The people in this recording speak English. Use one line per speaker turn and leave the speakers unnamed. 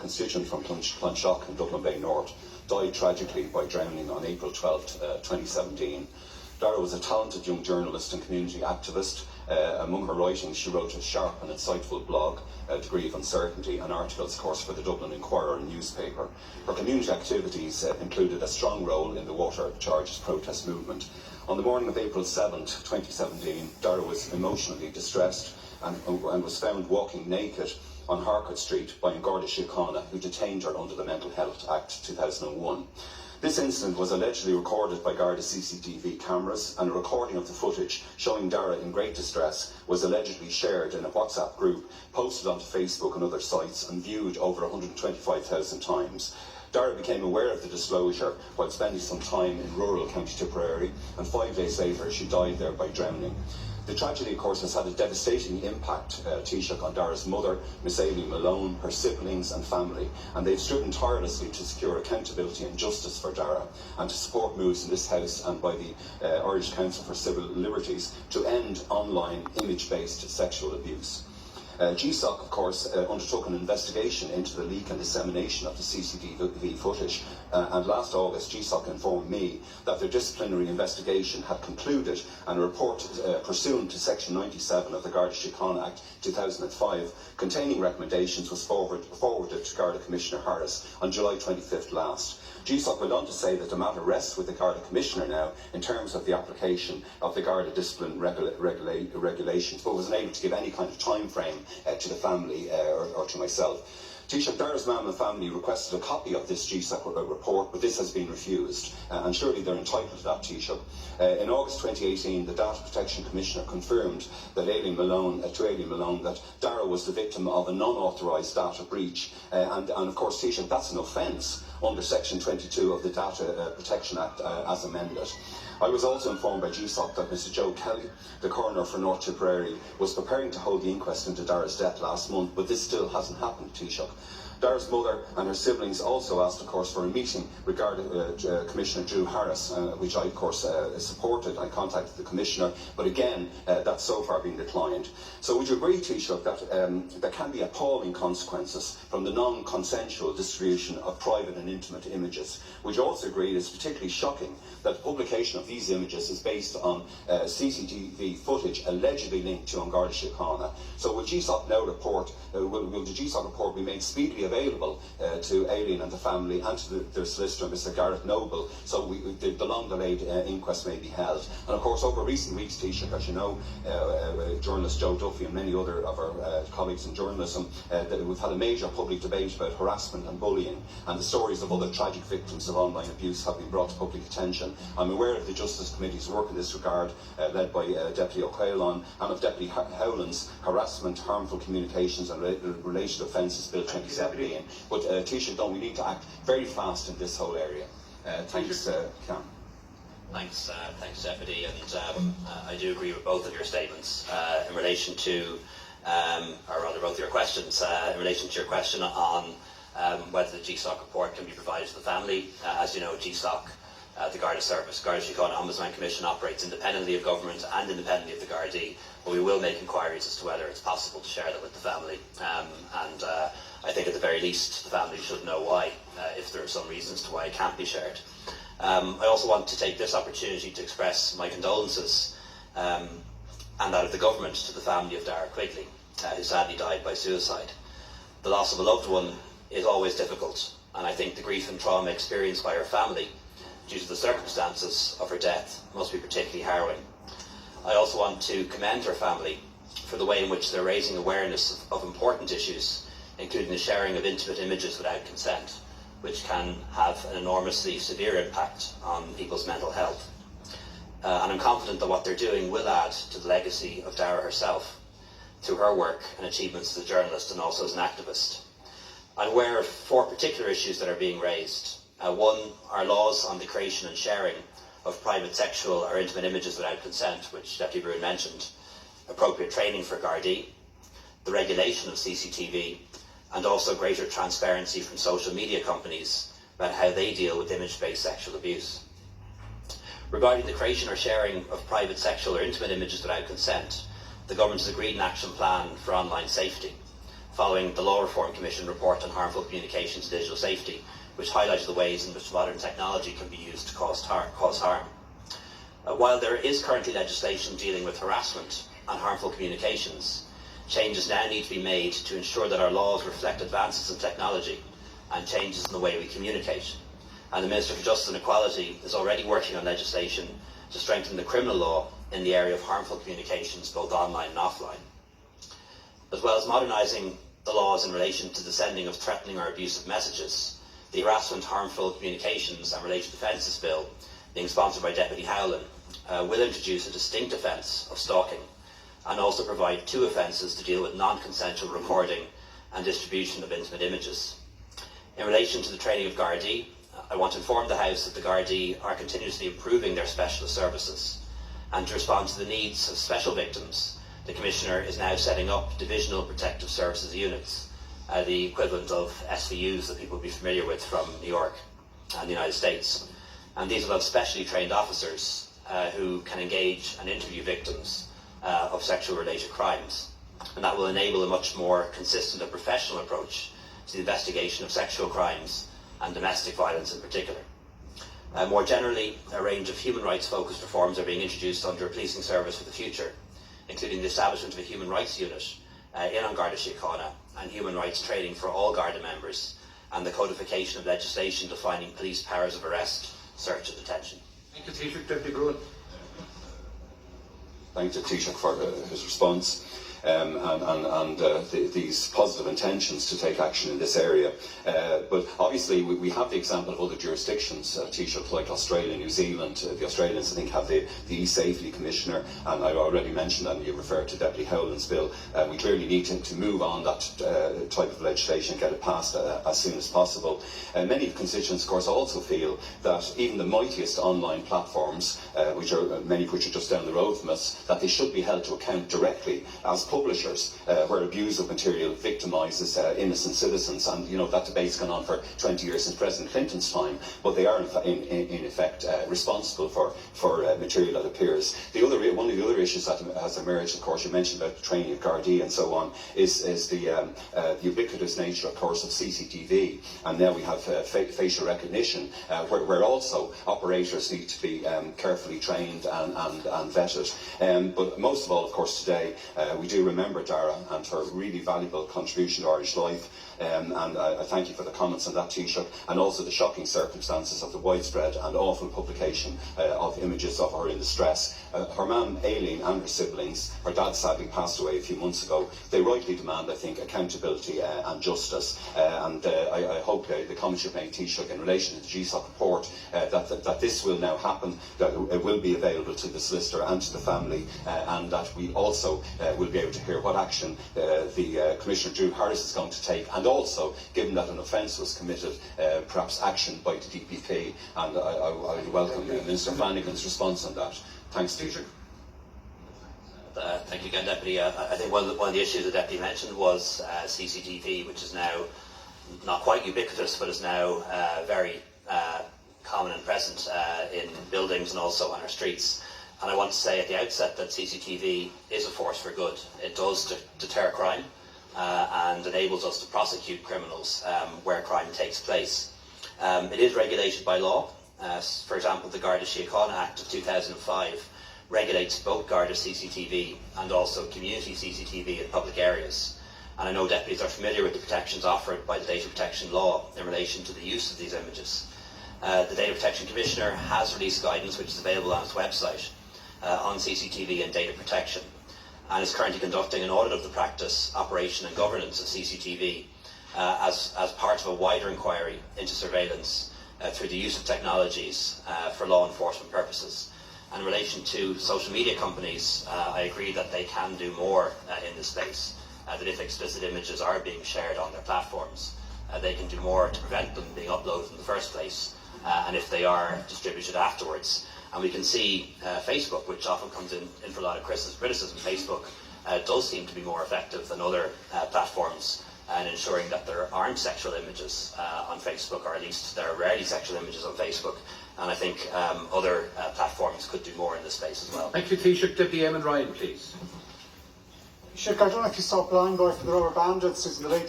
constituent from Clonshock in Dublin Bay North, died tragically by drowning on April 12, 2017. Dara was a talented young journalist and community activist. Among her writings, she wrote a sharp and insightful blog, Degree of Uncertainty, and articles, of course, for the Dublin Inquirer newspaper. Her community activities included a strong role in the water charges protest movement. On the morning of April 7, 2017, Dara was emotionally distressed and was found walking naked on Harcourt Street by Garda Siochana, who detained her under the Mental Health Act 2001. This incident was allegedly recorded by Garda CCTV cameras, and a recording of the footage showing Dara in great distress was allegedly shared in a WhatsApp group, posted onto Facebook and other sites, and viewed over 125,000 times. Dara became aware of the disclosure while spending some time in rural County Tipperary, and 5 days later she died there by drowning. The tragedy, of course, has had a devastating impact, Taoiseach, on Dara's mother, Miss Aileen Malone, her siblings and family, and they've striven tirelessly to secure accountability and justice for Dara, and to support moves in this House and by the Irish Council for Civil Liberties to end online image-based sexual abuse. GSOC, of course, undertook an investigation into the leak and dissemination of the CCTV footage, and last August GSOC informed me that their disciplinary investigation had concluded, and a report pursuant to Section 97 of the Garda Siochana Act 2005 containing recommendations was forwarded to Garda Commissioner Harris on July 25th last. GSOC went on to say that the matter rests with the Garda Commissioner now in terms of the application of the Garda discipline regulations, but was unable to give any kind of time frame to the family or to myself. Taoiseach, Dara's mum and family requested a copy of this GSOC report, but this has been refused, and surely they're entitled to that, Taoiseach. In August 2018, the Data Protection Commissioner confirmed that Aileen Malone that Dara was the victim of a non-authorised data breach, and of course, Taoiseach, that's an offence under Section 22 of the Data Protection Act as amended. I was also informed by GSOC that Mr Joe Kelly, the coroner for North Tipperary, was preparing to hold the inquest into Dara's death last month, but this still hasn't happened, Taoiseach. Dara's mother and her siblings also asked, of course, for a meeting regarding Commissioner Drew Harris, which I, of course, supported. I contacted the Commissioner, but again, that's so far been declined. So would you agree, Taoiseach, that there can be appalling consequences from the non-consensual distribution of private and intimate images? Would you also agree it is particularly shocking that the publication of these images is based on CCTV footage allegedly linked to Garda Siochana? So will GSOC now report, will the GSOC report be made speedily available to Aileen and the family and to their solicitor, Mr Gareth Noble, so the long-delayed inquest may be held? And of course, over recent weeks, Taoiseach, as you know, journalist Joe Duffy and many other of our colleagues in journalism, that we've had a major public debate about harassment and bullying, and the stories of other tragic victims of online abuse have been brought to public attention. I'm aware of the Justice Committee's work in this regard, led by Deputy O'Quailon, and of Deputy Howland's Harassment, Harmful Communications and Related Offences Bill 2017. But Taoiseach, don't we need to act very fast in this whole area? Thanks, Cam.
Thanks, Deputy, and I do agree with both of your statements in relation to, or rather both your questions, in relation to your question on whether the GSOC report can be provided to the family. As you know, GSOC, the Garda Service, Garda Siochana Ombudsman Commission, operates independently of government and independently of the Gardaí, but we will make inquiries as to whether it's possible to share that with the family. I think at the very least the family should know why, if there are some reasons to why it can't be shared. I also want to take this opportunity to express my condolences and that of the government to the family of Dara Quigley, who sadly died by suicide. The loss of a loved one is always difficult, and I think the grief and trauma experienced by her family due to the circumstances of her death must be particularly harrowing. I also want to commend her family for the way in which they're raising awareness of important issues, including the sharing of intimate images without consent, which can have an enormously severe impact on people's mental health. And I'm confident that what they're doing will add to the legacy of Dara herself through her work and achievements as a journalist and also as an activist. I'm aware of 4 particular issues that are being raised. One, our laws on the creation and sharing of private sexual or intimate images without consent, which Deputy Bruin mentioned, appropriate training for Gardaí, the regulation of CCTV, and also greater transparency from social media companies about how they deal with image-based sexual abuse. Regarding the creation or sharing of private sexual or intimate images without consent, the government has agreed an action plan for online safety. following the Law Reform Commission report on harmful communications and digital safety, which highlighted the ways in which modern technology can be used to cause harm. While there is currently legislation dealing with harassment and harmful communications, changes now need to be made to ensure that our laws reflect advances in technology and changes in the way we communicate. And the Minister for Justice and Equality is already working on legislation to strengthen the criminal law in the area of harmful communications, both online and offline. As well as modernising the laws in relation to the sending of threatening or abusive messages, the Harassment, Harmful Communications and Related Offences Bill, being sponsored by Deputy Howlin, will introduce a distinct offence of stalking and also provide 2 offences to deal with non-consensual recording and distribution of intimate images. In relation to the training of gardai, I want to inform the House that the gardai are continuously improving their specialist services, and to respond to the needs of special victims, the Commissioner is now setting up Divisional Protective Services units, the equivalent of SVUs that people will be familiar with from New York and the United States. And these will have specially trained officers who can engage and interview victims of sexual related crimes. And that will enable a much more consistent and professional approach to the investigation of sexual crimes and domestic violence in particular. More generally, a range of human rights focused reforms are being introduced under a policing service for the future, including the establishment of a human rights unit in Garda Siochana and human rights training for all Garda members, and the codification of legislation defining police powers of arrest, search and detention.
Thank you, Taoiseach. Deputy Bruin.
Thank you, Taoiseach, for his response and these positive intentions to take action in this area. But obviously we have the example of other jurisdictions, Taoiseach, like Australia, New Zealand. The Australians, I think, have the e-safety commissioner, and I already mentioned, and you referred to Deputy Howlin's bill. We clearly need to move on that type of legislation and get it passed as soon as possible. Many constituents, of course, also feel that even the mightiest online platforms, many of which are just down the road from us, that they should be held to account directly as publishers, where abuse of material victimises innocent citizens. And that debate's gone on for 20 years since President Clinton's time, but they are in effect responsible for material that appears. One of the other issues that has emerged, of course, you mentioned about the training of Gardaí and so on, is the ubiquitous nature, of course, of CCTV, and now we have facial recognition, where also operators need to be carefully trained and vetted. But most of all, of course, today we do remember Dara and her really valuable contribution to Irish life, and I thank you for the comments on that, Taoiseach, and also the shocking circumstances of the widespread and awful publication of images of her in distress. Her mum, Aileen, and her siblings, her dad sadly passed away a few months ago. They rightly demand, I think, accountability and justice, and I hope the comments you've made, Taoiseach, in relation to the GSOC report, that this will now happen, that it will be available to the solicitor and to the family, and that we also will be able to hear what action the Commissioner Drew Harris is going to take, and also, given that an offence was committed, perhaps action by the DPP, and I welcome Minister Flanagan's response on that. Thanks, Taoiseach.
Thank you again, Deputy. I think one of the issues the Deputy mentioned was CCTV, which is now not quite ubiquitous, but is now very common and present in buildings and also on our streets. And I want to say at the outset that CCTV is a force for good. It does deter crime and enables us to prosecute criminals where crime takes place. It is regulated by law. For example, the Garda Siochana Act of 2005 regulates both Garda CCTV and also community CCTV in public areas. And I know deputies are familiar with the protections offered by the Data Protection Law in relation to the use of these images. The Data Protection Commissioner has released guidance, which is available on his website, on CCTV and data protection, and is currently conducting an audit of the practice, operation and governance of CCTV as part of a wider inquiry into surveillance through the use of technologies for law enforcement purposes. And in relation to social media companies, I agree that they can do more in this space, that if explicit images are being shared on their platforms, they can do more to prevent them being uploaded in the first place, and if they are distributed afterwards. And we can see Facebook, which often comes in for a lot of criticism. Facebook does seem to be more effective than other platforms in ensuring that there aren't sexual images on Facebook, or at least there are rarely sexual images on Facebook. And I think other platforms could do more in this space as well.
Thank you, Taoiseach. Deputy Eamon Ryan, please. Sure, I don't know if you saw Blind Boy for the Rubber Bandits, who's in the late